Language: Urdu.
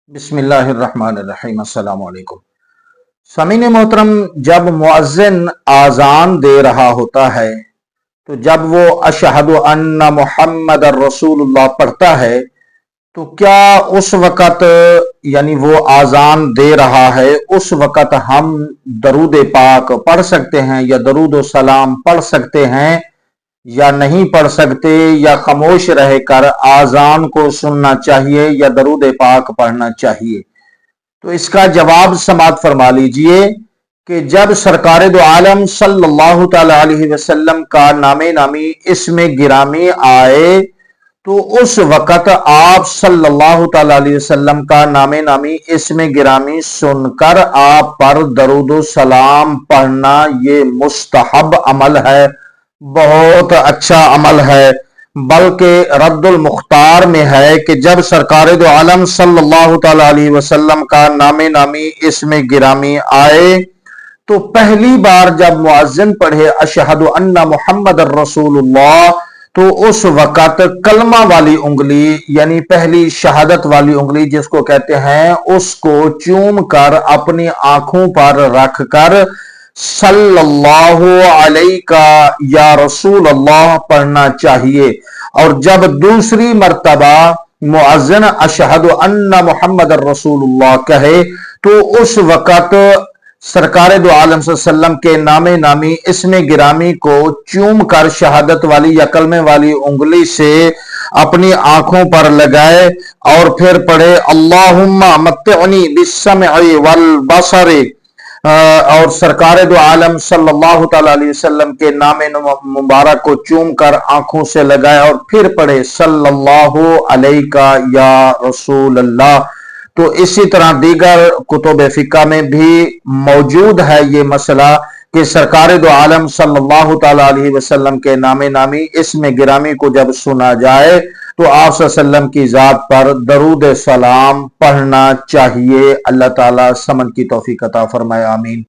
بسم اللہ الرحمن الرحیم۔ السلام علیکم سامعین محترم، جب مؤذن آذان دے رہا ہوتا ہے تو جب وہ اشہد ان محمد رسول اللہ پڑھتا ہے تو کیا اس وقت یعنی وہ آذان دے رہا ہے اس وقت ہم درود پاک پڑھ سکتے ہیں یا درود و سلام پڑھ سکتے ہیں یا نہیں پڑھ سکتے، یا خاموش رہ کر آذان کو سننا چاہیے یا درود پاک پڑھنا چاہیے؟ تو اس کا جواب سماعت فرما لیجئے کہ جب سرکار دو عالم صلی اللہ تعالی علیہ وسلم کا نام نامی اسم گرامی آئے تو اس وقت آپ صلی اللہ تعالی علیہ وسلم کا نام نامی اسم گرامی سن کر آپ پر درود و سلام پڑھنا یہ مستحب عمل ہے، بہت اچھا عمل ہے۔ بلکہ رد المختار میں ہے کہ جب سرکار دو عالم صلی اللہ تعالی علیہ وسلم کا نام نامی اسم گرامی آئے تو پہلی بار جب مؤذن پڑھے اشہد ان محمد الرسول اللہ تو اس وقت کلمہ والی انگلی یعنی پہلی شہادت والی انگلی جس کو کہتے ہیں اس کو چوم کر اپنی آنکھوں پر رکھ کر صلی اللہ علیہ یا رسول اللہ پڑھنا چاہیے، اور جب دوسری مرتبہ مؤذن اشہد ان محمد الرسول اللہ کہے تو اس وقت سرکار دو عالم صلی اللہ علیہ وسلم کے نام نامی اسم گرامی کو چوم کر شہادت والی یا کلمے والی انگلی سے اپنی آنکھوں پر لگائے اور پھر پڑھے اللہم متعنی بالسمع والبصر، اور سرکار دو عالم صلی اللہ تعالی علیہ وسلم کے نام مبارک کو چوم کر آنکھوں سے لگائے اور پھر پڑھے صلی اللہ علیہ یا رسول اللہ۔ تو اسی طرح دیگر کتب فقہ میں بھی موجود ہے یہ مسئلہ کہ سرکار دو عالم صلی اللہ تعالی علیہ وسلم کے نام نامی اسم گرامی کو جب سنا جائے تو آپ صلی اللہ علیہ وسلم کی ذات پر درود سلام پڑھنا چاہیے۔ اللہ تعالیٰ سمجھ کی توفیق عطا فرمائے، آمین۔